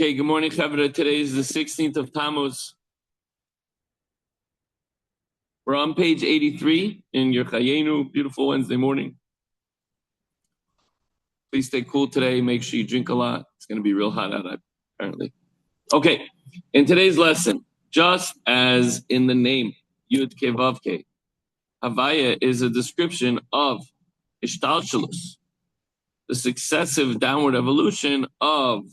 Okay, good morning, Chavra. Today is the 16th of Tammuz. We're on page 83 in your Chayenu. Beautiful Wednesday morning. Please stay cool today. Make sure you drink a lot. It's going to be real hot out, apparently. Okay, in today's lesson, just as in the name Yud Ke Vav Ke, Havaya is a description of Ishtalshalus, the successive downward evolution of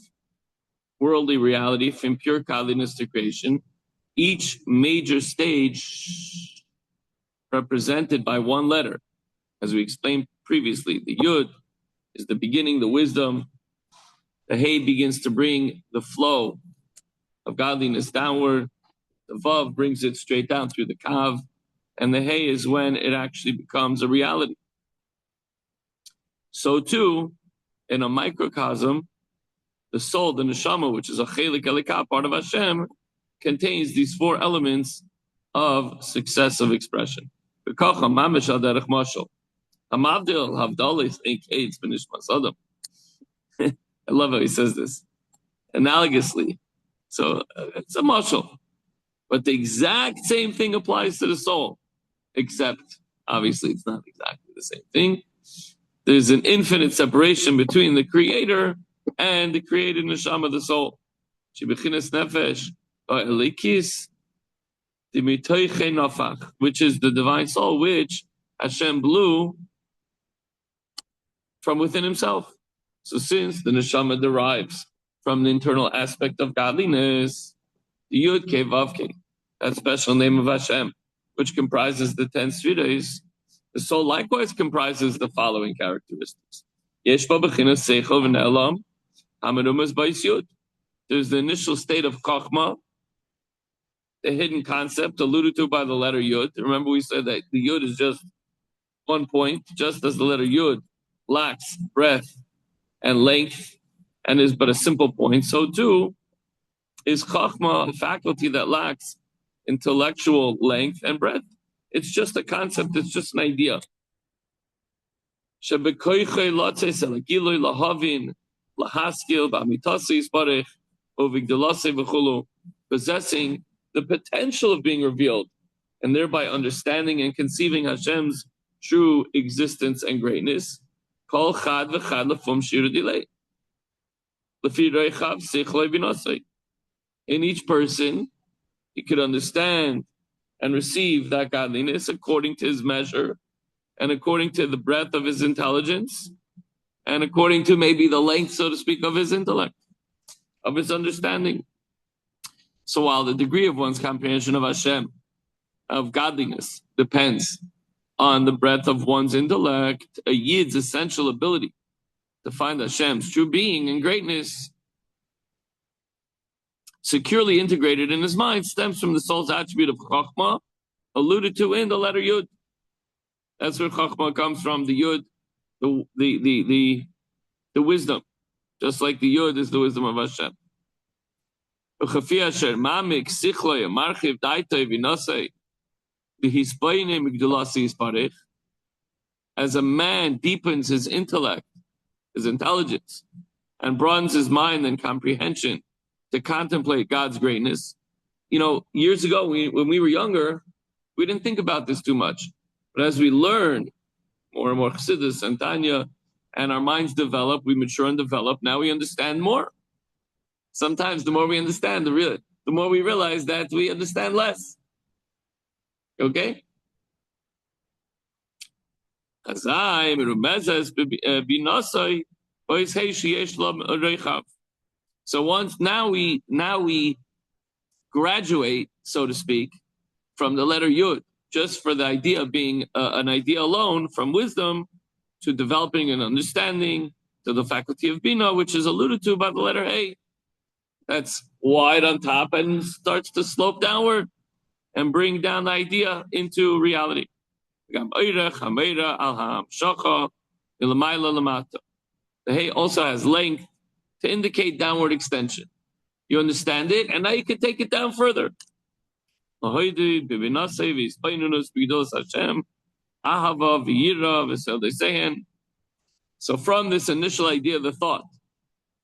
worldly reality from pure godliness to creation. Each major stage represented by one letter. As we explained previously, the Yud is the beginning, the wisdom. The Hey begins to bring the flow of godliness downward. The Vav brings it straight down through the Kav. And the Hey is when it actually becomes a reality. So too, in a microcosm, the soul, the neshama, which is a chelik elikah, part of Hashem, contains these four elements of successive expression. I love how he says this. Analogously. So it's a mashal. But the exact same thing applies to the soul. Except, obviously, it's not exactly the same thing. There's an infinite separation between the creator and the created neshama, the soul. Shebechinas nefesh, elikis, which is the divine soul, which Hashem blew from within himself. So since the neshama derives from the internal aspect of godliness, the Yud Ke Vav Ke, that special name of Hashem, which comprises the 10 sfiros, the soul likewise comprises the following characteristics. Yesh ba bechinas seichel v'ne'elam, hamarumas b'is Yud. There's the initial state of Chochmah, the hidden concept alluded to by the letter Yud. Remember we said that the Yud is just one point, just as the letter Yud lacks breadth and length and is but a simple point, so too is Chachma a faculty that lacks intellectual length and breadth. It's just a concept, it's just an idea. Possessing the potential of being revealed, and thereby understanding and conceiving Hashem's true existence and greatness. In each person, he could understand and receive that godliness according to his measure, and according to the breadth of his intelligence, and according to maybe the length, so to speak, of his intellect, of his understanding. So while the degree of one's comprehension of Hashem, of godliness, depends on the breadth of one's intellect, a Yid's essential ability to find Hashem's true being and greatness securely integrated in his mind stems from the soul's attribute of Chochmah, alluded to in the letter Yud. That's where Chochmah comes from, the Yud, the wisdom, just like the Yud is the wisdom of Hashem. As a man deepens his intellect, his intelligence, and broadens his mind and comprehension to contemplate God's greatness. You know, years ago, when we were younger, we didn't think about this too much. But as we learn more and more Chassidus and Tanya, and our minds develop, we mature and develop, now we understand more. Sometimes the more we understand, the more we realize that we understand less. Okay? So now we graduate, so to speak, from the letter Yud, just for the idea of being an idea alone, from wisdom to developing an understanding to the faculty of Bina, which is alluded to by the letter A. That's wide on top and starts to slope downward and bring down the idea into reality. The Hey also has length to indicate downward extension. You understand it, and now you can take it down further. So from this initial idea of the thought,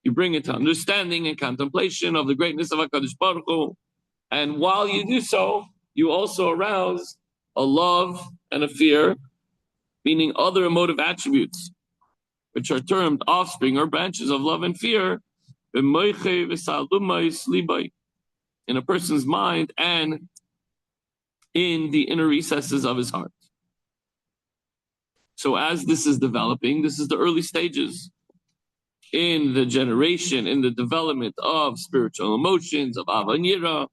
You bring it to understanding and contemplation of the greatness of HaKadosh Baruch Hu. And while you do so, you also arouse a love and a fear, meaning other emotive attributes, which are termed offspring or branches of love and fear, in a person's mind and in the inner recesses of his heart. So as this is developing, this is the early stages in the generation, in the development of spiritual emotions, of Ava and Yira,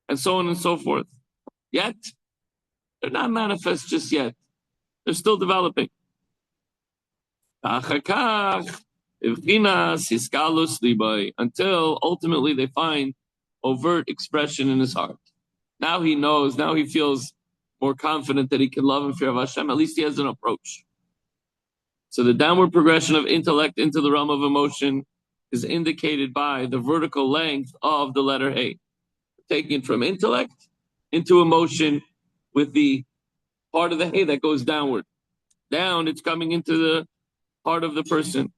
and so on and so forth. Yet, they're not manifest just yet. They're still developing. Until ultimately they find overt expression in his heart. Now he knows, now he feels more confident that he can love and fear of Hashem. At least he has an approach. So the downward progression of intellect into the realm of emotion is indicated by the vertical length of the letter Hey. Taking it from intellect into emotion with the part of the Hey that goes downward. Down, it's coming into the heart of the person.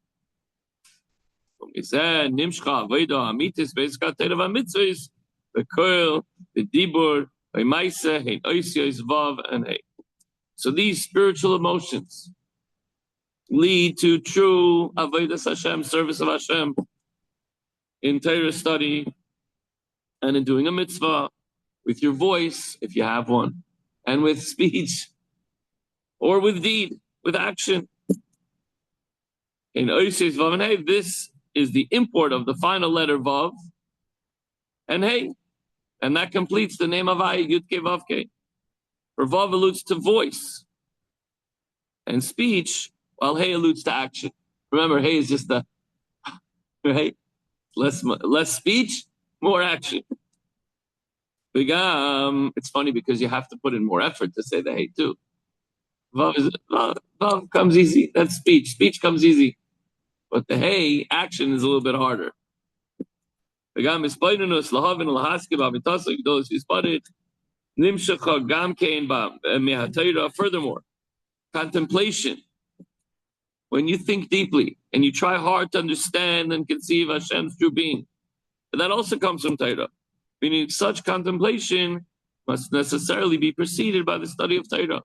So these spiritual emotions lead to true avodas Hashem, service of Hashem, in Torah study and in doing a mitzvah, with your voice, if you have one, and with speech, or with deed, with action. In Oishes Vav and Hey, this is the import of the final letter Vav and Hey, and that completes the name of Ay, Yud Ke Vav Ke. For Vav alludes to voice and speech, while Hey alludes to action. Remember, Hey is just the right, less speech, more action. It's funny because you have to put in more effort to say the Hey too. Vav comes easy. That's speech. Speech comes easy. But the Hey, action is a little bit harder. Furthermore, contemplation. When you think deeply and you try hard to understand and conceive Hashem's true being, but that also comes from Torah. Meaning such contemplation must necessarily be preceded by the study of Torah.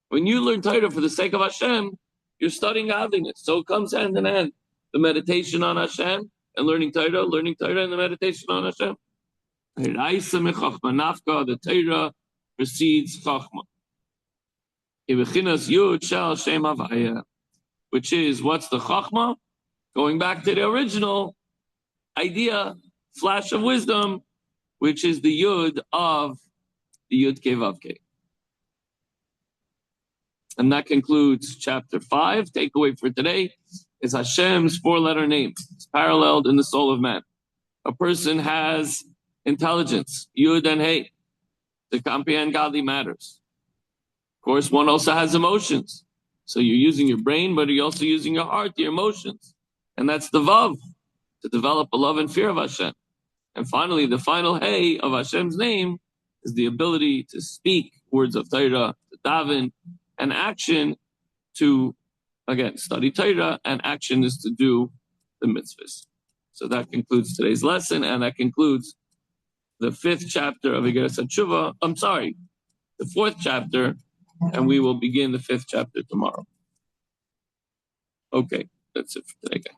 When you learn Torah for the sake of Hashem, you're studying godliness. So it comes hand in hand. The meditation on Hashem and learning Torah and the meditation on Hashem. The Torah precedes Chachma. Which is, what's the Chachma? Going back to the original idea, flash of wisdom, which is the Yud of the Yud Ke Vav Ke. And that concludes chapter 5. Takeaway for today is Hashem's 4-letter name. It's paralleled in the soul of man. A person has intelligence, Yud and Hey, to comprehend godly matters. Of course, one also has emotions. So you're using your brain, but you're also using your heart, your emotions. And that's the Vav, to develop a love and fear of Hashem. And finally, the final Hey of Hashem's name is the ability to speak words of Torah, to daven, and action to, again, study Torah, and action is to do the mitzvahs. So that concludes today's lesson, and that concludes the 5th chapter of Igeres HaTshuvah. The 4th chapter, and we will begin the 5th chapter tomorrow. Okay, that's it for today, guys.